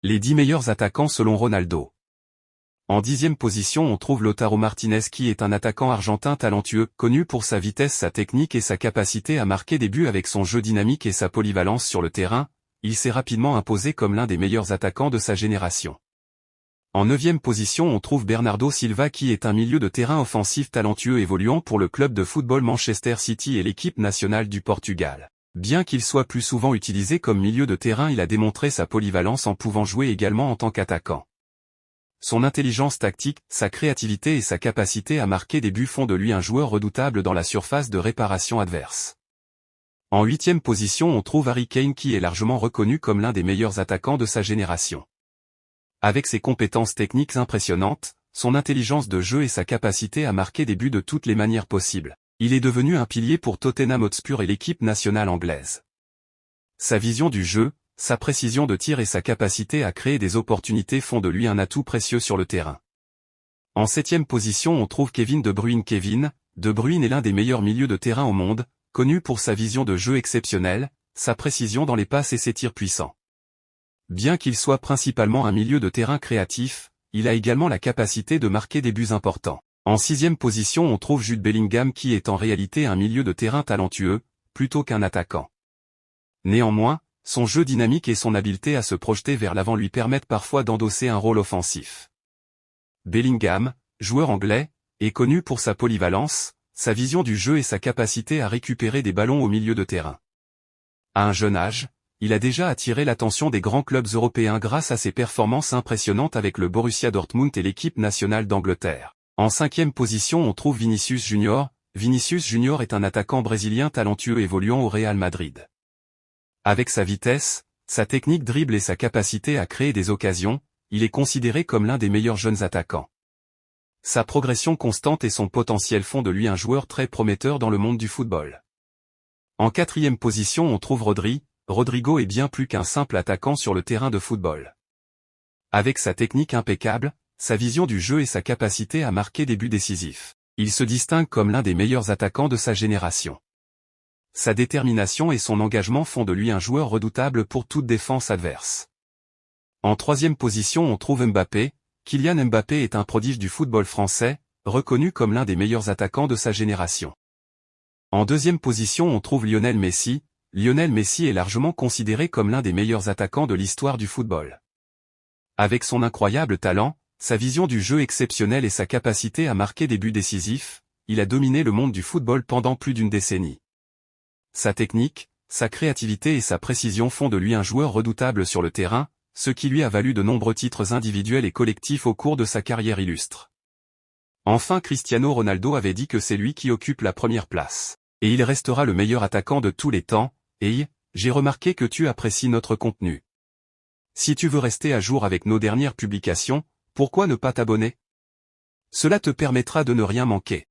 Les 10 meilleurs attaquants selon Ronaldo. En 10e position on trouve Lautaro Martinez qui est un attaquant argentin talentueux, connu pour sa vitesse, sa technique et sa capacité à marquer des buts avec son jeu dynamique et sa polyvalence sur le terrain. Il s'est rapidement imposé comme l'un des meilleurs attaquants de sa génération. En 9e position on trouve Bernardo Silva qui est un milieu de terrain offensif talentueux évoluant pour le club de football Manchester City et l'équipe nationale du Portugal. Bien qu'il soit plus souvent utilisé comme milieu de terrain, il a démontré sa polyvalence en pouvant jouer également en tant qu'attaquant. Son intelligence tactique, sa créativité et sa capacité à marquer des buts font de lui un joueur redoutable dans la surface de réparation adverse. En 8e position on trouve Harry Kane qui est largement reconnu comme l'un des meilleurs attaquants de sa génération. Avec ses compétences techniques impressionnantes, son intelligence de jeu et sa capacité à marquer des buts de toutes les manières possibles, il est devenu un pilier pour Tottenham Hotspur et l'équipe nationale anglaise. Sa vision du jeu, sa précision de tir et sa capacité à créer des opportunités font de lui un atout précieux sur le terrain. En 7e position on trouve Kevin De Bruyne. Kevin De Bruyne est l'un des meilleurs milieux de terrain au monde, connu pour sa vision de jeu exceptionnelle, sa précision dans les passes et ses tirs puissants. Bien qu'il soit principalement un milieu de terrain créatif, il a également la capacité de marquer des buts importants. En 6e position on trouve Jude Bellingham qui est en réalité un milieu de terrain talentueux, plutôt qu'un attaquant. Néanmoins, son jeu dynamique et son habileté à se projeter vers l'avant lui permettent parfois d'endosser un rôle offensif. Bellingham, joueur anglais, est connu pour sa polyvalence, sa vision du jeu et sa capacité à récupérer des ballons au milieu de terrain. À un jeune âge, il a déjà attiré l'attention des grands clubs européens grâce à ses performances impressionnantes avec le Borussia Dortmund et l'équipe nationale d'Angleterre. En 5e position on trouve Vinicius Junior. Vinicius Junior est un attaquant brésilien talentueux évoluant au Real Madrid. Avec sa vitesse, sa technique dribble et sa capacité à créer des occasions, il est considéré comme l'un des meilleurs jeunes attaquants. Sa progression constante et son potentiel font de lui un joueur très prometteur dans le monde du football. En 4e position on trouve Rodri. Rodrigo est bien plus qu'un simple attaquant sur le terrain de football. Avec sa technique impeccable, sa vision du jeu et sa capacité à marquer des buts décisifs, il se distingue comme l'un des meilleurs attaquants de sa génération. Sa détermination et son engagement font de lui un joueur redoutable pour toute défense adverse. En 3e position on trouve Mbappé. Kylian Mbappé est un prodige du football français, reconnu comme l'un des meilleurs attaquants de sa génération. En 2e position on trouve Lionel Messi. Lionel Messi est largement considéré comme l'un des meilleurs attaquants de l'histoire du football. Avec son incroyable talent, sa vision du jeu exceptionnelle et sa capacité à marquer des buts décisifs, il a dominé le monde du football pendant plus d'une décennie. Sa technique, sa créativité et sa précision font de lui un joueur redoutable sur le terrain, ce qui lui a valu de nombreux titres individuels et collectifs au cours de sa carrière illustre. Enfin Cristiano Ronaldo avait dit que c'est lui qui occupe la première place. Et il restera le meilleur attaquant de tous les temps. Et j'ai remarqué que tu apprécies notre contenu. Si tu veux rester à jour avec nos dernières publications, pourquoi ne pas t'abonner? Cela te permettra de ne rien manquer.